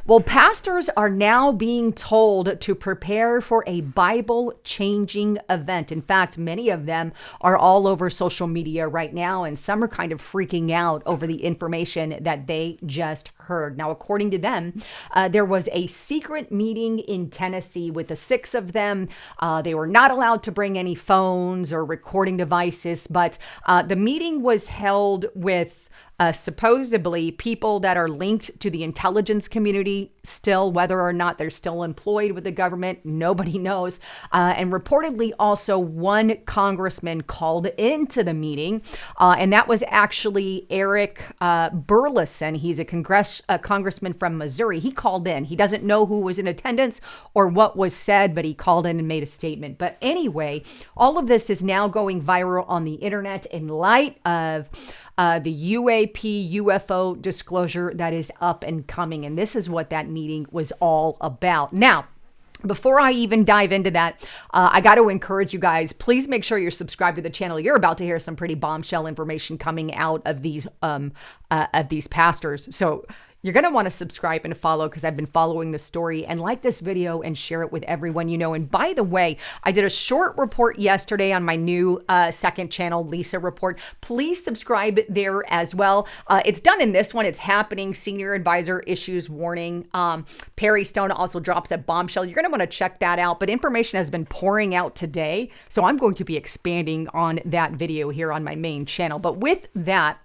Well, pastors are now being told to prepare for a Bible-changing event. In fact, many of them are all over social media right now, and some are kind of freaking out over the information that they just heard. Now, according to them, there was a secret meeting in Tennessee with the 6 of them. They were not allowed to bring any phones or recording devices, but the meeting was held with supposedly people that are linked to the intelligence community still, whether or not they're still employed with the government, nobody knows. And reportedly also one congressman called into the meeting, and that was actually Eric Burlison. He's a congressman from Missouri. He called in. He doesn't know who was in attendance or what was said, but he called in and made a statement. But anyway, all of this is now going viral on the internet in light of the UAP UFO disclosure that is up and coming. And this is what that meeting was all about. Now, before I even dive into that, I got to encourage you guys, please make sure you're subscribed to the channel. You're about to hear some pretty bombshell information coming out of these pastors. So you're going to want to subscribe and follow, because I've been following the story, and like this video and share it with everyone you know. And by the way, I did a short report yesterday on my new second channel, Lisa Report. Please subscribe there as well. It's done in this one. It's happening. Senior advisor issues warning. Perry Stone also drops a bombshell. You're going to want to check that out. But information has been pouring out today, so I'm going to be expanding on that video here on my main channel. But with that,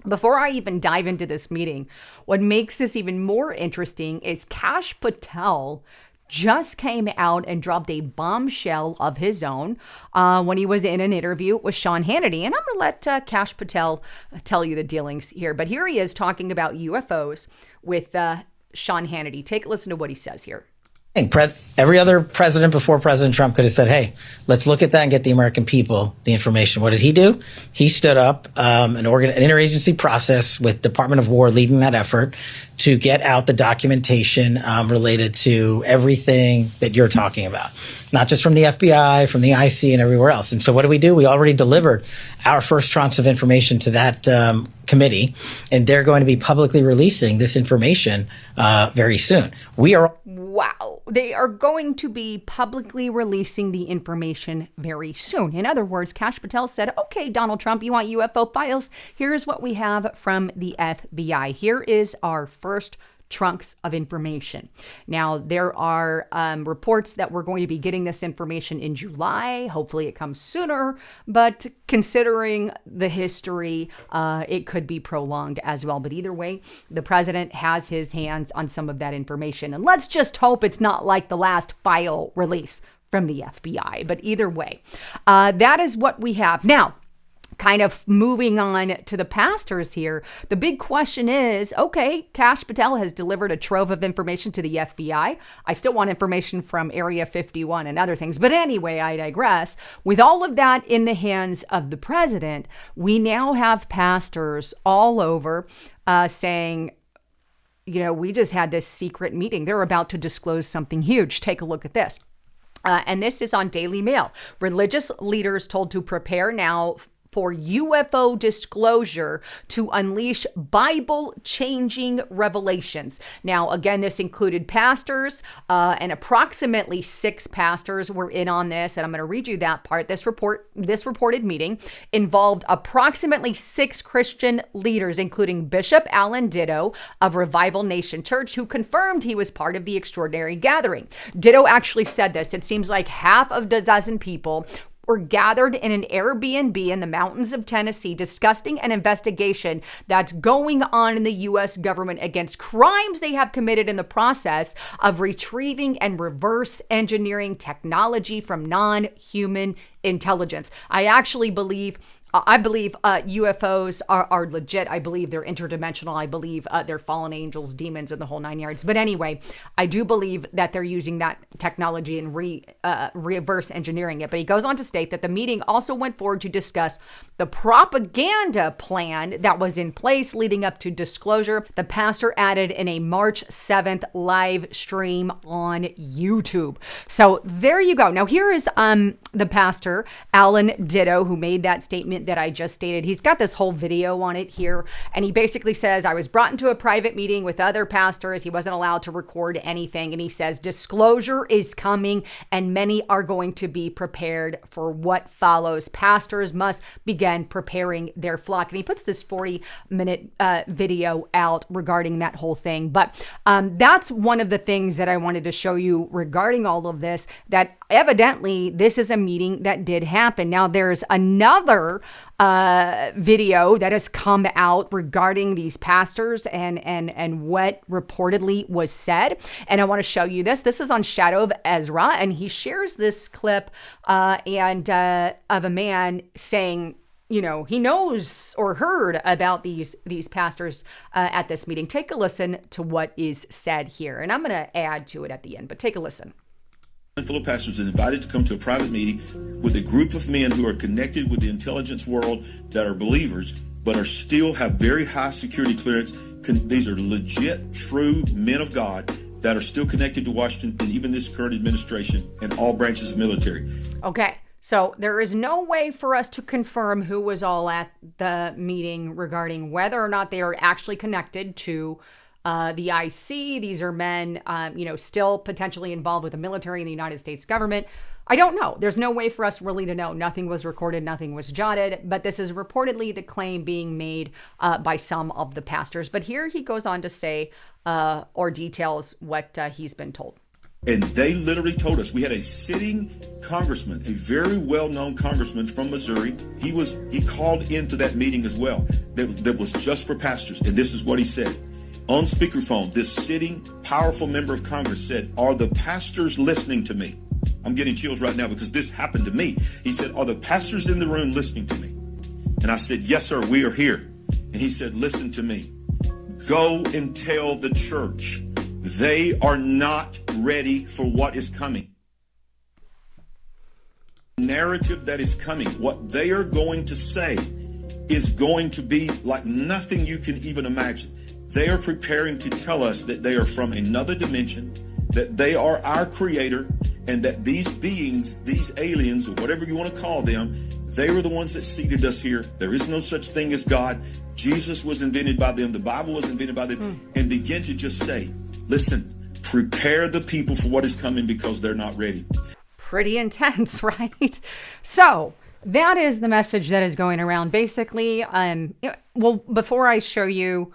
before I even dive into this meeting, what makes this even more interesting is Kash Patel just came out and dropped a bombshell of his own when he was in an interview with Sean Hannity. And I'm going to let Kash Patel tell you the dealings here. But here he is talking about UFOs with Sean Hannity. Take a listen to what he says here. Every other president before President Trump could have said, hey, let's look at that and get the American people the information. What did he do? He stood up an interagency process with Department of War leading that effort to get out the documentation related to everything that you're talking about, not just from the FBI, from the IC and everywhere else. And so what do? We already delivered our first tranche of information to that committee, and they're going to be publicly releasing this information very soon. Wow. They are going to be publicly releasing the information very soon. In other words, Kash Patel said, okay, Donald Trump, you want UFO files? Here's what we have from the FBI. Here is our first trunks of information. Now, there are reports that we're going to be getting this information in July. Hopefully it comes sooner, but considering the history, it could be prolonged as well. But either way, the president has his hands on some of that information. And let's just hope it's not like the last file release from the FBI. But either way, that is what we have. Now, kind of moving on to the pastors here, the big question is, okay, Kash Patel has delivered a trove of information to the FBI. I still want information from Area 51 and other things. But anyway, I digress. With all of that in the hands of the president, we now have pastors all over saying, you know, we just had this secret meeting. They're about to disclose something huge. Take a look at this. And this is on Daily Mail. Religious leaders told to prepare now for UFO disclosure to unleash Bible-changing revelations. Now, again, this included pastors, and approximately 6 pastors were in on this. And I'm going to read you that part. This reported meeting involved approximately 6 Christian leaders, including Bishop Alan Ditto of Revival Nation Church, who confirmed he was part of the extraordinary gathering. Ditto actually said this. It seems like half of the dozen people were gathered in an Airbnb in the mountains of Tennessee discussing an investigation that's going on in the U.S. government against crimes they have committed in the process of retrieving and reverse engineering technology from non-human intelligence. I believe UFOs are legit. I believe they're interdimensional. I believe they're fallen angels, demons, and the whole 9 yards. But anyway, I do believe that they're using that technology and reverse engineering it. But he goes on to state that the meeting also went forward to discuss the propaganda plan that was in place leading up to disclosure. The pastor added in a March 7th live stream on YouTube. So there you go. Now here is the pastor, Alan Ditto, who made that statement statement that I just stated. He's got this whole video on it here, and he basically says, I was brought into a private meeting with other pastors. He wasn't allowed to record anything. And he says, disclosure is coming, and many are going to be prepared for what follows. Pastors must begin preparing their flock. And he puts this 40-minute video out regarding that whole thing. But that's one of the things that I wanted to show you regarding all of this, that evidently this is a meeting that did happen. Now, there's another video that has come out regarding these pastors and what reportedly was said. And I want to show you this. This is on Shadow of Ezra, and he shares this clip of a man saying, you know, he knows or heard about these pastors at this meeting. Take a listen to what is said here, and I'm going to add to it at the end, but take a listen. Full of pastors are invited to come to a private meeting with a group of men who are connected with the intelligence world that are believers, but are still have very high security clearance. These are legit, true men of God that are still connected to Washington and even this current administration and all branches of military. Okay. So there is no way for us to confirm who was all at the meeting regarding whether or not they are actually connected to the IC. These are men, still potentially involved with the military and the United States government. I don't know. There's no way for us really to know. Nothing was recorded, nothing was jotted, but this is reportedly the claim being made by some of the pastors. But here he goes on to say or details what he's been told. And they literally told us, we had a sitting congressman, a very well-known congressman from Missouri. He called into that meeting as well. That was just for pastors. And this is what he said. On speakerphone, this sitting powerful member of Congress said, are the pastors listening to me? I'm getting chills right now because this happened to me. He said, are the pastors in the room listening to me? And I said, yes, sir, we are here. And he said, listen to me. Go and tell the church they are not ready for what is coming. Narrative that is coming, what they are going to say is going to be like nothing you can even imagine. They are preparing to tell us that they are from another dimension, that they are our creator, and that these beings, these aliens, or whatever you want to call them, they were the ones that seeded us here. There is no such thing as God. Jesus was invented by them. The Bible was invented by them. And begin to just say, listen, prepare the people for what is coming because they're not ready. Pretty intense, right? So that is the message that is going around. Basically, before I show you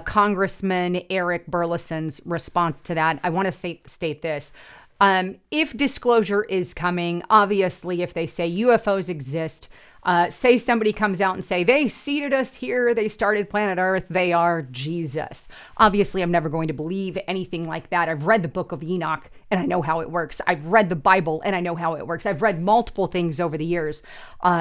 Congressman Eric Burlison's response to that, I want to state this. If disclosure is coming, obviously, if they say UFOs exist, say somebody comes out and say, they seeded us here, they started planet Earth, they are Jesus. Obviously, I'm never going to believe anything like that. I've read the book of Enoch, and I know how it works. I've read the Bible, and I know how it works. I've read multiple things over the years.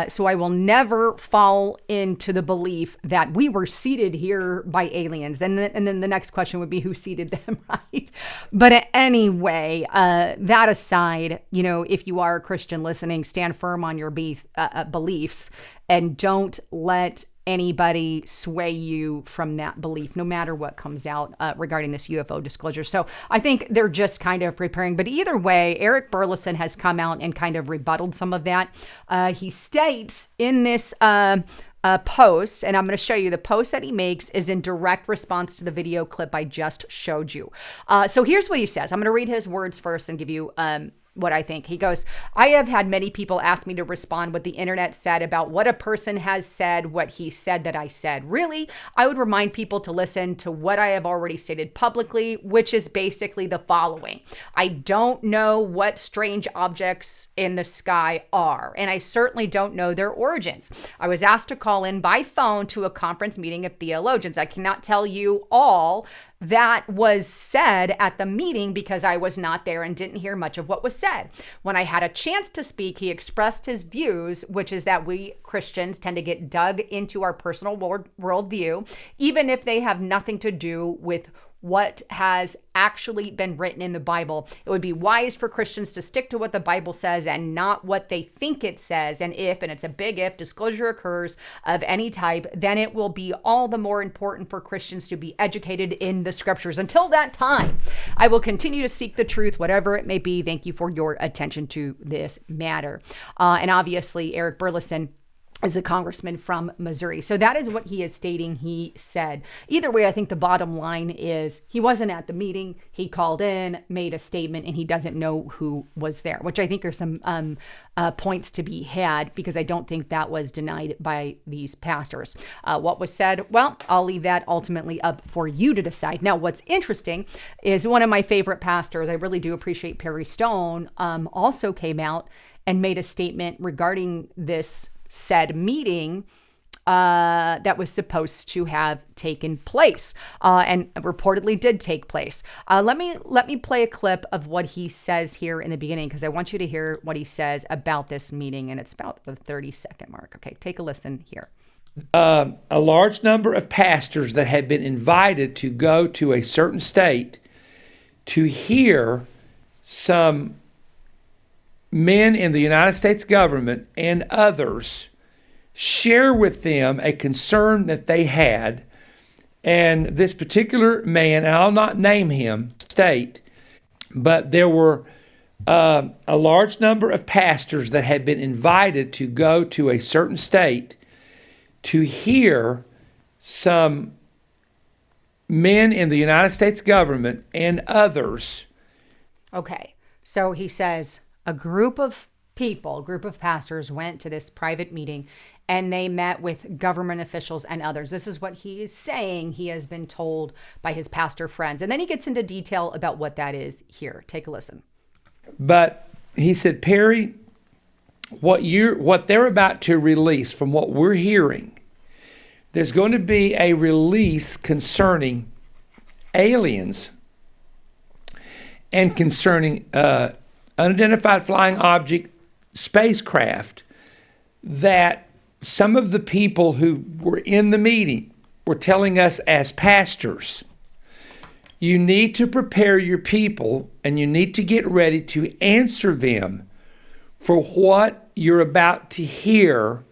So I will never fall into the belief that we were seeded here by aliens. And then the next question would be, who seeded them, right? But anyway, that aside, if you are a Christian listening, stand firm on your beliefs and don't let anybody sway you from that belief, no matter what comes out regarding this UFO disclosure. So I think they're just kind of preparing. But either way, Eric Burlison has come out and kind of rebutted some of that. He states in this post, and I'm going to show you the post that he makes is in direct response to the video clip I just showed you. So here's what he says. I'm going to read his words first and give you what I think. He goes, I have had many people ask me to respond what the internet said about what a person has said, what he said that I said. Really, I would remind people to listen to what I have already stated publicly, which is basically the following. I don't know what strange objects in the sky are, and I certainly don't know their origins. I was asked to call in by phone to a conference meeting of theologians. I cannot tell you all that was said at the meeting because I was not there and didn't hear much of what was said. When I had a chance to speak, he expressed his views, which is that we Christians tend to get dug into our personal worldview, even if they have nothing to do with what has actually been written in the Bible. It would be wise for Christians to stick to what the Bible says and not what they think it says. And it's a big if, disclosure occurs of any type, then it will be all the more important for Christians to be educated in the scriptures. Until that time, I will continue to seek the truth, whatever it may be. Thank you for your attention to this matter. And obviously, Eric Burlison is a congressman from Missouri. So that is what he is stating he said. Either way, I think the bottom line is he wasn't at the meeting. He called in, made a statement, and he doesn't know who was there, which I think are some points to be had, because I don't think that was denied by these pastors. What was said, well, I'll leave that ultimately up for you to decide. Now, what's interesting is one of my favorite pastors, I really do appreciate Perry Stone, also came out and made a statement regarding this said meeting that was supposed to have taken place and reportedly did take place. Let me play a clip of what he says here in the beginning, because I want you to hear what he says about this meeting, and it's about the 30-second mark. Okay, take a listen here. A large number of pastors that had been invited to go to a certain state to hear some men in the United States government and others share with them a concern that they had. And this particular man, and I'll not name him, state, but there were a large number of pastors that had been invited to go to a certain state to hear some men in the United States government and others. Okay, so he says, a group of pastors went to this private meeting and they met with government officials and others. This is what he is saying he has been told by his pastor friends. And then he gets into detail about what that is here. Take a listen. But he said, Perry, what they're about to release, from what we're hearing, there's going to be a release concerning aliens and concerning unidentified flying object spacecraft, that some of the people who were in the meeting were telling us as pastors, you need to prepare your people and you need to get ready to answer them for what you're about to hear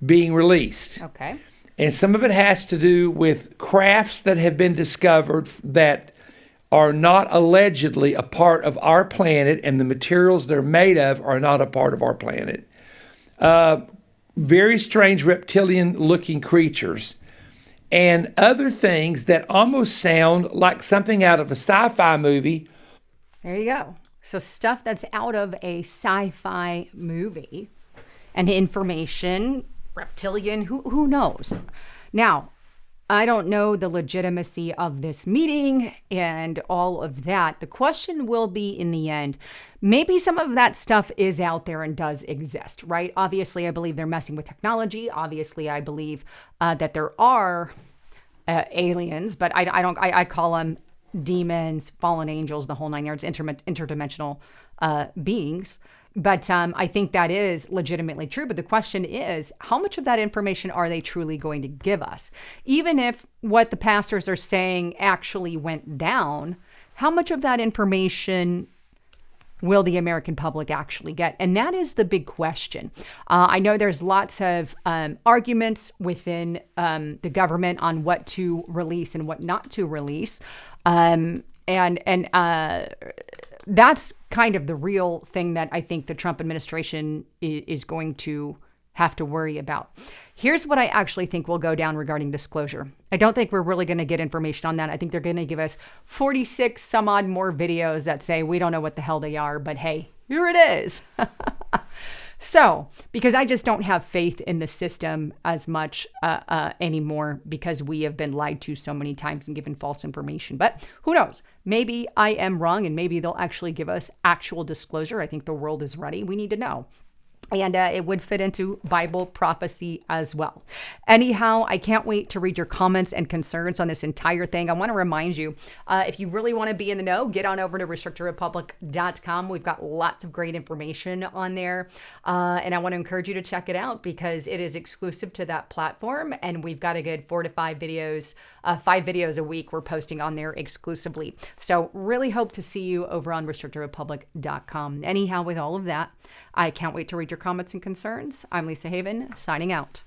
being released. Okay. And some of it has to do with crafts that have been discovered that are not allegedly a part of our planet, and the materials they're made of are not a part of our planet. Very strange reptilian-looking creatures, and other things that almost sound like something out of a sci-fi movie. There you go. So stuff that's out of a sci-fi movie, and information, reptilian, who knows? Now, I don't know the legitimacy of this meeting and all of that. The question will be, in the end, maybe some of that stuff is out there and does exist, right? Obviously, I believe they're messing with technology. Obviously, I believe that there are aliens, but I call them demons, fallen angels, the whole nine yards, interdimensional beings. But I think that is legitimately true. But the question is, how much of that information are they truly going to give us? Even if what the pastors are saying actually went down, how much of that information will the American public actually get? And that is the big question. I know there's lots of arguments within the government on what to release and what not to release. That's kind of the real thing that I think the Trump administration is going to have to worry about. Here's what I actually think will go down regarding disclosure. I don't think we're really going to get information on that. I think they're going to give us 46 some odd more videos that say we don't know what the hell they are, but hey, here it is. So, because I just don't have faith in the system as much anymore, because we have been lied to so many times and given false information. But who knows? Maybe I am wrong, and maybe they'll actually give us actual disclosure. I think the world is ready. We need to know. And it would fit into Bible prophecy as well. Anyhow, I can't wait to read your comments and concerns on this entire thing. I want to remind you, if you really want to be in the know, get on over to restrictedrepublic.com. We've got lots of great information on there. And I want to encourage you to check it out because it is exclusive to that platform. And we've got a good 4 to 5 videos, 5 videos a week we're posting on there exclusively. So really hope to see you over on restrictedrepublic.com. Anyhow, with all of that, I can't wait to read your comments and concerns. I'm Lisa Haven, signing out.